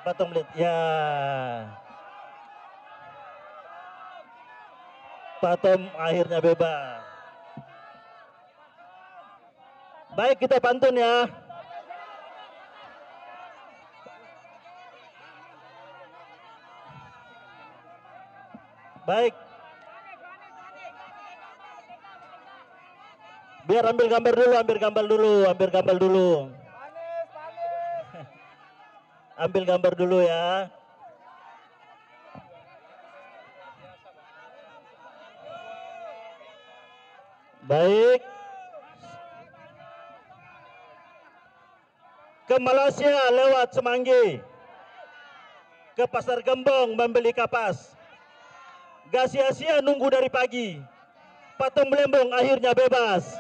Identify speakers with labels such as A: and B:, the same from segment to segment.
A: Patom lihat ya. Patom akhirnya bebas. Baik, kita pantun ya. Baik. Biar ambil gambar dulu, ambil gambar dulu, ambil gambar dulu. Ambil gambar dulu ya. Baik. Ke Malaysia lewat Semanggi. Ke Pasar Gembong membeli kapas. Gak sia-sia nunggu dari pagi. Patung Melembong akhirnya bebas.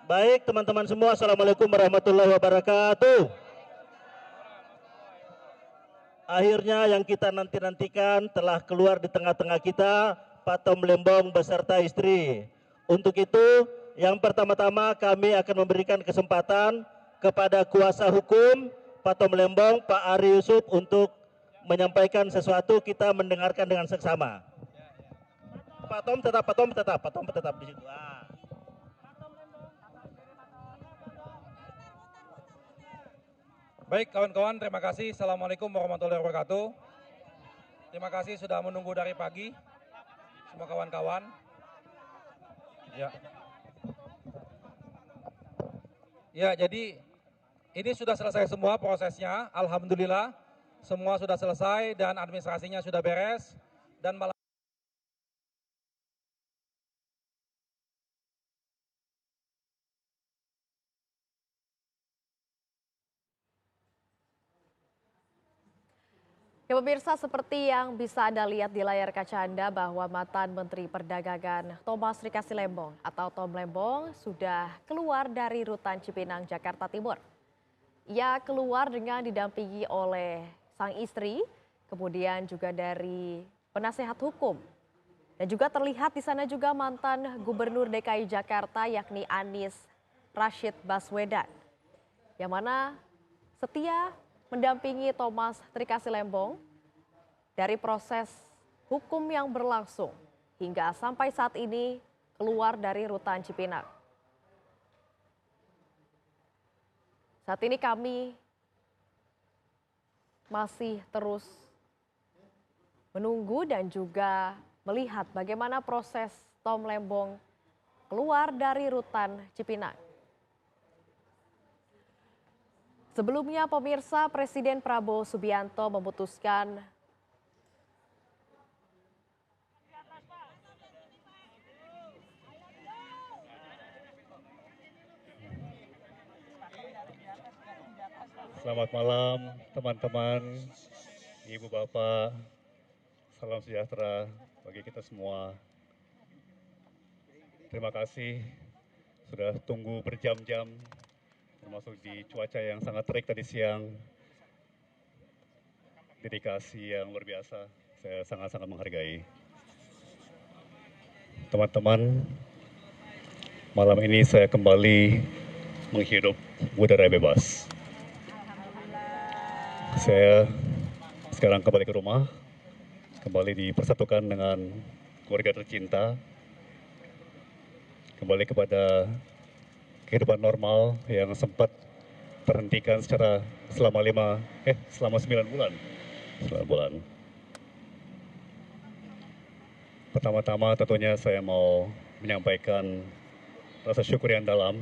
A: Baik teman-teman semua, Assalamualaikum warahmatullahi wabarakatuh. Akhirnya yang kita nanti-nantikan telah keluar di tengah-tengah kita, Patung Melembong beserta istri. Untuk itu, yang pertama-tama kami akan memberikan kesempatan kepada kuasa hukum Patung Melembong, Pak Ari Yusuf, untuk menyampaikan sesuatu. Kita mendengarkan dengan seksama. Pak Tom tetap di situ.
B: Baik kawan-kawan, terima kasih. Assalamualaikum warahmatullahi wabarakatuh. Terima kasih sudah menunggu dari pagi, semua kawan-kawan. Ya, jadi ini sudah selesai semua prosesnya. Alhamdulillah, semua sudah selesai dan administrasinya sudah beres. Dan malam
C: Ya pemirsa, seperti yang bisa Anda lihat di layar kaca Anda bahwa mantan Menteri Perdagangan Thomas Rikasi Lembong atau Tom Lembong sudah keluar dari rutan Cipinang, Jakarta Timur. Ia keluar dengan didampingi oleh sang istri, kemudian juga dari penasehat hukum. Dan juga terlihat di sana juga mantan Gubernur DKI Jakarta yakni Anies Rashid Baswedan. Yang mana setia mendampingi Thomas Rikasi Lembong dari proses hukum yang berlangsung hingga sampai saat ini keluar dari rutan Cipinang. Saat ini kami masih terus menunggu dan juga melihat bagaimana proses Tom Lembong keluar dari rutan Cipinang. Sebelumnya pemirsa, Presiden Prabowo Subianto memutuskan
D: Selamat malam teman-teman, Ibu Bapak, salam sejahtera bagi kita semua. Terima kasih sudah tunggu berjam-jam, termasuk di cuaca yang sangat terik tadi siang. Dedikasi yang luar biasa, saya sangat-sangat menghargai. Teman-teman, malam ini saya kembali menghirup udara bebas. Saya sekarang kembali ke rumah, kembali dipersatukan dengan keluarga tercinta, kembali kepada kehidupan normal yang sempat terhentikan selama 9 bulan. Pertama-tama tentunya saya mau menyampaikan rasa syukur yang dalam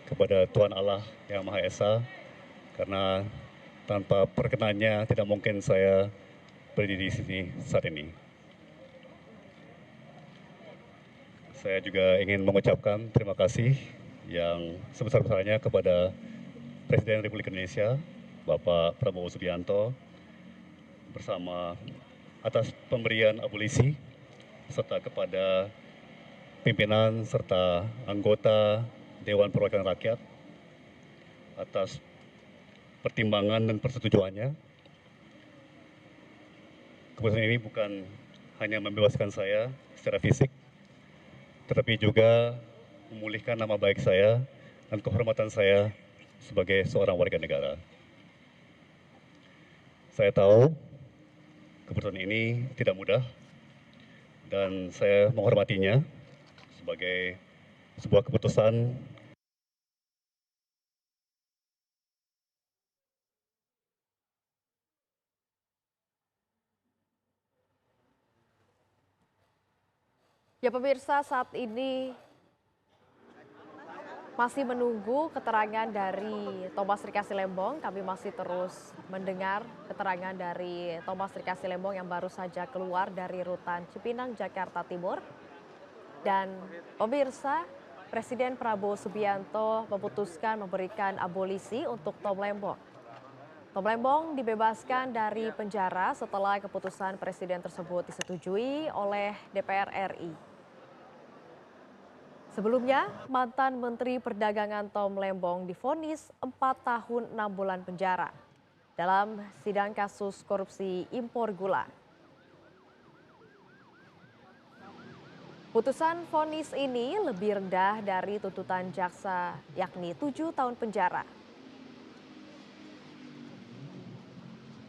D: kepada Tuhan Allah Yang Maha Esa, karena tanpa perkenannya tidak mungkin saya berdiri di sini saat ini. Saya juga ingin mengucapkan terima kasih yang sebesar-besarnya kepada Presiden Republik Indonesia, Bapak Prabowo Subianto, bersama atas pemberian abolisi, serta kepada pimpinan serta anggota Dewan Perwakilan Rakyat atas pertimbangan dan persetujuannya. Keputusan ini bukan hanya membebaskan saya secara fisik, tetapi juga memulihkan nama baik saya dan kehormatan saya sebagai seorang warga negara. Saya tahu keputusan ini tidak mudah dan saya menghormatinya sebagai sebuah keputusan.
C: Ya pemirsa, saat ini masih menunggu keterangan dari Thomas Rika Silembong. Kami masih terus mendengar keterangan dari Thomas Rika Silembong yang baru saja keluar dari rutan Cipinang, Jakarta Timur. Dan pemirsa, Presiden Prabowo Subianto memutuskan memberikan abolisi untuk Tom Lembong. Tom Lembong dibebaskan dari penjara setelah keputusan Presiden tersebut disetujui oleh DPR RI. Sebelumnya, mantan Menteri Perdagangan Tom Lembong divonis 4 tahun 6 bulan penjara dalam sidang kasus korupsi impor gula. Putusan vonis ini lebih rendah dari tuntutan jaksa, yakni 7 tahun penjara.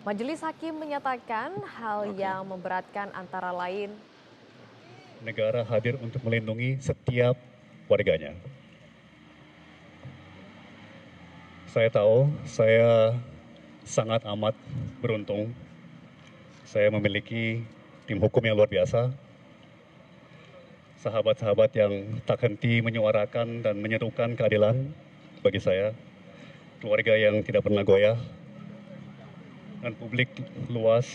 C: Majelis Hakim menyatakan hal yang memberatkan antara lain
D: Negara hadir untuk melindungi setiap warganya. Saya tahu saya sangat amat beruntung. Saya memiliki tim hukum yang luar biasa. Sahabat-sahabat yang tak henti menyuarakan dan menyerukan keadilan bagi saya. Keluarga yang tidak pernah goyah. Dan publik luas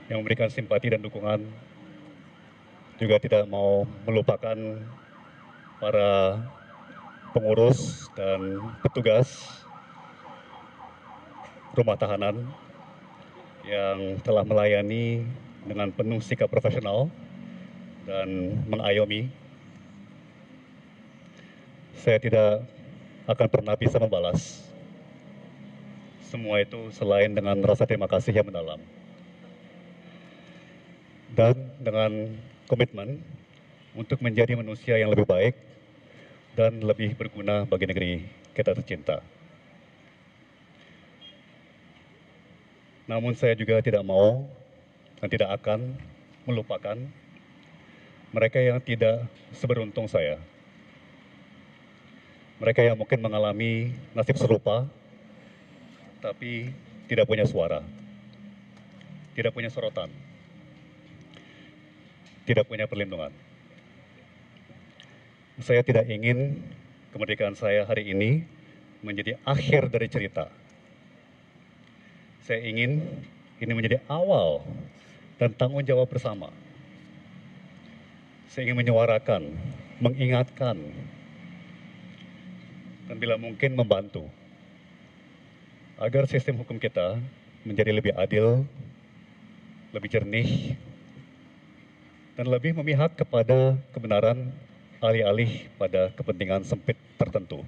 D: yang memberikan simpati dan dukungan. Juga tidak mau melupakan para pengurus dan petugas rumah tahanan yang telah melayani dengan penuh sikap profesional dan mengayomi. Saya tidak akan pernah bisa membalas semua itu selain dengan rasa terima kasih yang mendalam. Dan dengan komitmen untuk menjadi manusia yang lebih baik dan lebih berguna bagi negeri kita tercinta. Namun saya juga tidak mau dan tidak akan melupakan mereka yang tidak seberuntung saya. Mereka yang mungkin mengalami nasib serupa, tapi tidak punya suara, tidak punya sorotan, tidak punya perlindungan. Saya tidak ingin kemerdekaan saya hari ini menjadi akhir dari cerita. Saya ingin ini menjadi awal dan tanggung jawab bersama. Saya ingin menyuarakan, mengingatkan, dan bila mungkin membantu agar sistem hukum kita menjadi lebih adil, lebih jernih, dan lebih memihak kepada kebenaran alih-alih pada kepentingan sempit tertentu.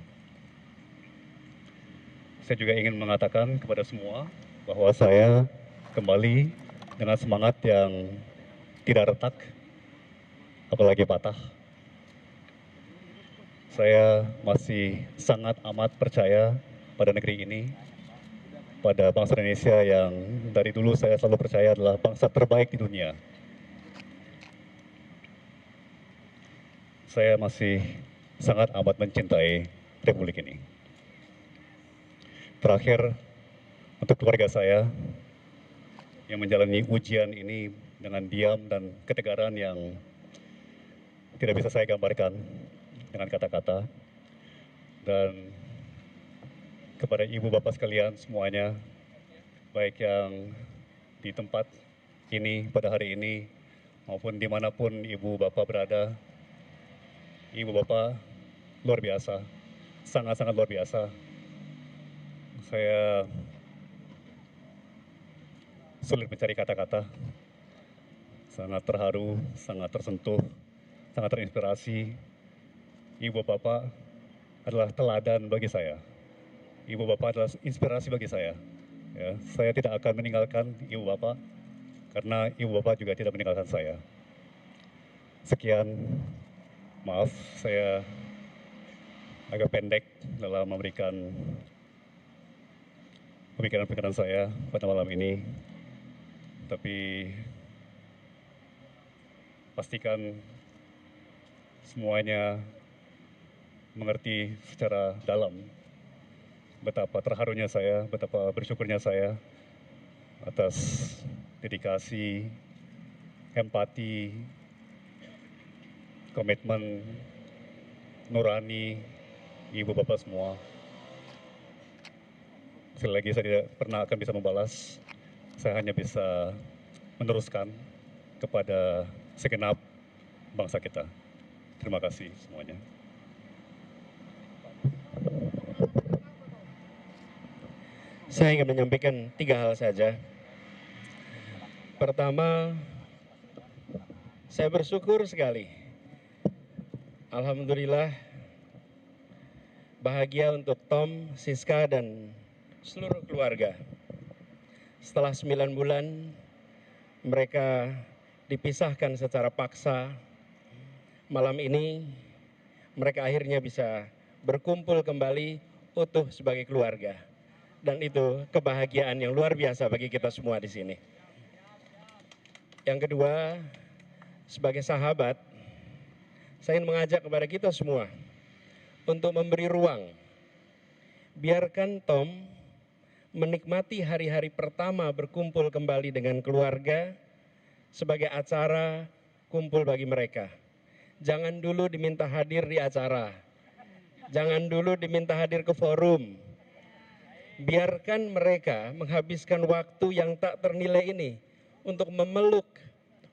D: Saya juga ingin mengatakan kepada semua bahwa saya kembali dengan semangat yang tidak retak, apalagi patah. Saya masih sangat amat percaya pada negeri ini, pada bangsa Indonesia yang dari dulu saya selalu percaya adalah bangsa terbaik di dunia. Saya masih sangat amat mencintai Republik ini. Terakhir, untuk keluarga saya yang menjalani ujian ini dengan diam dan ketegaran yang tidak bisa saya gambarkan dengan kata-kata. Dan kepada ibu bapak sekalian semuanya, baik yang di tempat ini pada hari ini maupun dimanapun ibu bapak berada, ibu bapak luar biasa, sangat-sangat luar biasa. Saya sulit mencari kata-kata, sangat terharu, sangat tersentuh, sangat terinspirasi. Ibu bapak adalah teladan bagi saya. Ibu bapak adalah inspirasi bagi saya. Ya, saya tidak akan meninggalkan ibu bapak karena ibu bapak juga tidak meninggalkan saya. Sekian, maaf saya agak pendek dalam memberikan pemikiran-pemikiran saya pada malam ini. Tapi pastikan semuanya mengerti secara dalam betapa terharunya saya, betapa bersyukurnya saya atas dedikasi, empati, komitmen nurani ibu bapak semua. Sekali lagi saya tidak pernah akan bisa membalas, saya hanya bisa meneruskan kepada segenap bangsa kita. Terima kasih semuanya.
E: Saya ingin menyampaikan 3 hal saja. Pertama, saya bersyukur sekali. Alhamdulillah, bahagia untuk Tom, Siska, dan seluruh keluarga. Setelah 9 bulan, mereka dipisahkan secara paksa. Malam ini, mereka akhirnya bisa berkumpul kembali utuh sebagai keluarga. Dan itu kebahagiaan yang luar biasa bagi kita semua di sini. Yang kedua, sebagai sahabat, saya ingin mengajak kepada kita semua untuk memberi ruang. Biarkan Tom menikmati hari-hari pertama berkumpul kembali dengan keluarga sebagai acara kumpul bagi mereka. Jangan dulu diminta hadir di acara. Jangan dulu diminta hadir ke forum. Biarkan mereka menghabiskan waktu yang tak ternilai ini untuk memeluk,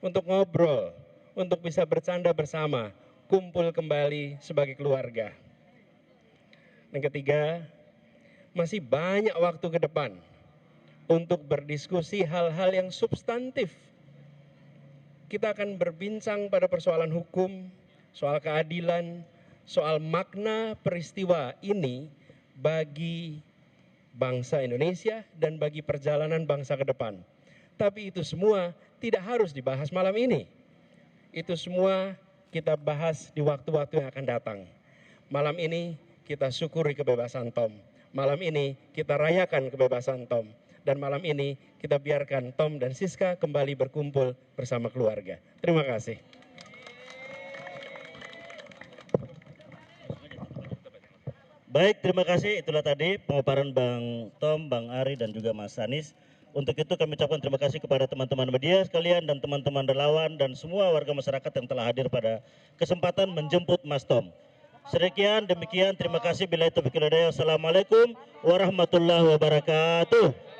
E: untuk ngobrol, untuk bisa bercanda bersama, kumpul kembali sebagai keluarga. Yang ketiga, masih banyak waktu ke depan untuk berdiskusi hal-hal yang substantif. Kita akan berbincang pada persoalan hukum, soal keadilan, soal makna peristiwa ini bagi bangsa Indonesia dan bagi perjalanan bangsa ke depan. Tapi itu semua tidak harus dibahas malam ini. Itu semua kita bahas di waktu-waktu yang akan datang. Malam ini kita syukuri kebebasan Tom. Malam ini kita rayakan kebebasan Tom. Dan malam ini kita biarkan Tom dan Siska kembali berkumpul bersama keluarga. Terima kasih.
A: Baik, terima kasih. Itulah tadi pemaparan Bang Tom, Bang Ari, dan juga Mas Anies. Untuk itu kami ucapkan terima kasih kepada teman-teman media sekalian dan teman-teman relawan dan semua warga masyarakat yang telah hadir pada kesempatan menjemput Mas Tom. Sekian, demikian, terima kasih. Billahi taufiq wal hidayah. Wassalamualaikum warahmatullahi wabarakatuh.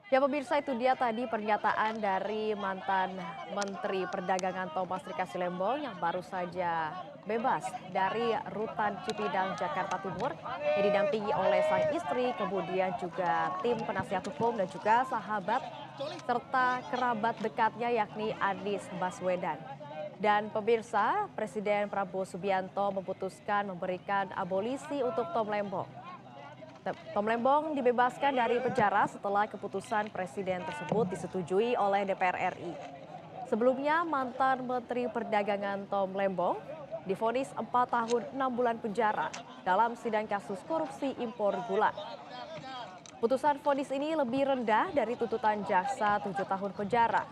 C: Ya pemirsa, itu dia tadi pernyataan dari mantan Menteri Perdagangan Thomas Rika Silembong yang baru saja bebas dari Rutan Cipinang, Jakarta Timur yang didampingi oleh sang istri, kemudian juga tim penasihat hukum dan juga sahabat serta kerabat dekatnya yakni Anies Baswedan. Dan pemirsa, Presiden Prabowo Subianto memutuskan memberikan abolisi untuk Tom Lembong. Tom Lembong dibebaskan dari penjara setelah keputusan presiden tersebut disetujui oleh DPR RI. Sebelumnya mantan Menteri Perdagangan Tom Lembong divonis 4 tahun 6 bulan penjara dalam sidang kasus korupsi impor gula. Putusan vonis ini lebih rendah dari tuntutan jaksa 7 tahun penjara.